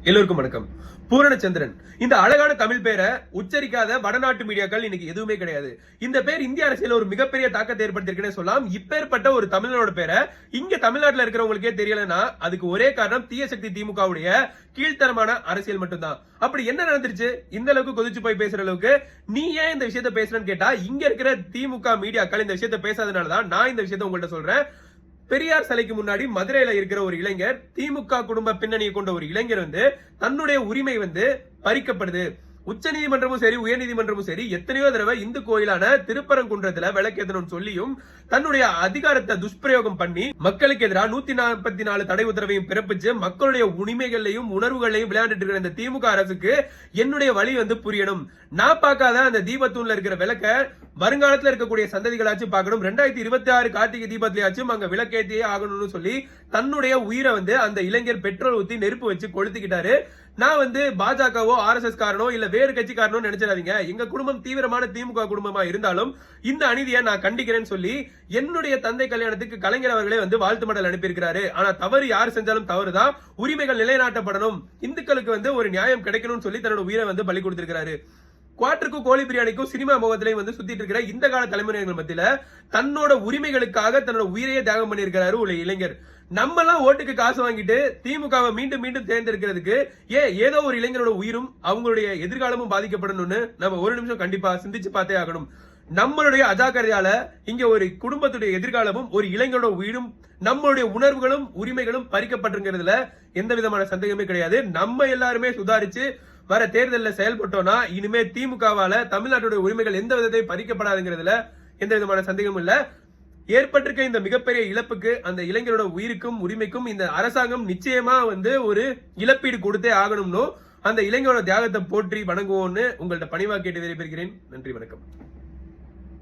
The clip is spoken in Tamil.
எல்லோருக்கும் வணக்கம். பூரணச்சந்திரன் இந்த அழகான தமிழ் பேரை உச்சரிக்காத வடநாட்டு மீடியாக்கள் இன்னைக்கு எதுவுமே கிடையாது. இந்த பேர் இந்திய அரசியல் ஒரு மிகப்பெரிய தாக்கத்தை ஏற்படுத்திருக்குன்னு சொல்லலாம். இப்பேற்பட்ட ஒரு தமிழனோட பேரை இங்க தமிழ்நாட்டில் இருக்கிறவங்களுக்கே தெரியலன்னா அதுக்கு ஒரே காரணம் தீய சக்தி திமுகவுடைய கீழ்த்தரமான அரசியல் மட்டும்தான். அப்படி என்ன நடந்துருச்சு இந்த அளவுக்கு கொதிச்சு போய் பேசுற அளவுக்கு? நீ ஏன் இந்த விஷயத்த பேசுறன்னு கேட்டா, இங்க இருக்கிற திமுக மீடியாக்கள் இந்த விஷயத்த பேசாதனாலதான் நான் இந்த விஷயத்த உங்கள்கிட்ட சொல்றேன். பெரியார் சிலைக்கு முன்னாடி மதுரையில இருக்கிற ஒரு இளைஞர், திமுக குடும்ப பின்னணியை கொண்ட ஒரு இளைஞர் தன்னுடைய உரிமை பறிக்கப்படுது. உச்ச நீதிமன்றமும் சரி, உயர் நீதிமன்றமும் சரி எத்தனையோ தடவை இந்து கோயிலான திருப்பரங்குன்றத்துல விளக்கேற்றணும்னு சொல்லியும் தன்னுடைய அதிகாரத்தை துஷ்பிரயோகம் பண்ணி மக்களுக்கு எதிராக 144 தடை உத்தரவையும் பிறப்பிச்சு மக்களுடைய உரிமைகளையும் உணர்வுகளையும் விளையாண்டுட்டு இருக்கிற இந்த திமுக அரசுக்கு என்னுடைய வழி புரியணும். நான் பார்க்காத அந்த தீபத்தூண்ல இருக்கிற விளக்க வருங்காலத்துல இருக்கக்கூடிய சந்ததிகளாச்சும் பார்க்கணும். 2026 கார்த்திகை தீபத்திலேயாச்சும் அங்க விளக்கேற்றியே ஆகணும்னு சொல்லி தன்னுடைய உயிரை அந்த இளைஞர் பெட்ரோல் ஊத்தி நெருப்பு வச்சு கொளுத்திக்கிட்டாரு. நான் பாஜகவோ RSS காரனோ இல்ல வேறு கட்சிக்காரனோ நினைச்சிடாதீங்க. எங்க குடும்பம் தீவிரமான திமுக குடும்பமா இருந்தாலும் இந்த அநீதியை நான் கண்டிக்கிறேன்னு சொல்லி என்னுடைய தந்தை கல்யாணத்துக்கு கலைஞர் அவர்களே வாழ்த்து மடல் அனுப்பியிருக்கிறாரு. ஆனா தவறு யார் செஞ்சாலும் தவறுதான். உரிமைகள் நிலைநாட்டப்படணும், இந்துக்களுக்கு ஒரு நியாயம் கிடைக்கணும்னு சொல்லி தன்னோட உயிரை பலி கொடுத்திருக்கிறாரு. குவாட்டருக்கும் கோழி பிரியாணிக்கும் சினிமா முகத்திலையும் சுத்திட்டு இருக்கிற இந்த கால தலைமுறைகள் மத்தியில தன்னோட உரிமைகளுக்காக தன்னோட உயிரையே தியாகம் பண்ணியிருக்கிறாரு ஒரு இளைஞர். நம்ம எல்லாம் ஓட்டுக்கு காசு வாங்கிட்டு திமுகவை மீண்டும் மீண்டும் தேர்ந்தெடுக்கிறதுக்கு ஏதோ ஒரு இளைஞரோட உயிரும் அவங்களுடைய எதிர்காலமும் பாதிக்கப்படணும்னு நம்ம ஒரு நிமிஷம் கண்டிப்பா சிந்திச்சு பார்த்தே ஆகணும். நம்மளுடைய அஜாக்கிரதையால இங்க ஒரு குடும்பத்துடைய எதிர்காலமும் ஒரு இளைஞரோட உயிரும் நம்மளுடைய உணர்வுகளும் உரிமைகளும் பறிக்கப்பட்டிருக்கிறதுல எந்த விதமான சந்தேகமே கிடையாது. நம்ம எல்லாருமே சுதாரிச்சு வர தேர்தலில் செயல்பட்டோம்னா இனிமே திமுகவால தமிழ்நாட்டுடைய உரிமைகள் எந்த விதத்தையும் பறிக்கப்படாதுங்கிறதுல எந்த விதமான சந்தேகமும் இல்ல. ஏற்பட்டிருக்க இந்த மிகப்பெரிய இழப்புக்கு அந்த இளைஞரோட உயிருக்கும் உரிமைக்கும் இந்த அரசாங்கம் நிச்சயமா ஒரு இழப்பீடு கொடுத்தே ஆகணும்னு அந்த இளைஞரோட தியாகத்தை போற்றி வணங்குவோம்னு உங்கள்ட்ட பணிவா கேட்டு விடைபெறுகிறேன். நன்றி, வணக்கம்.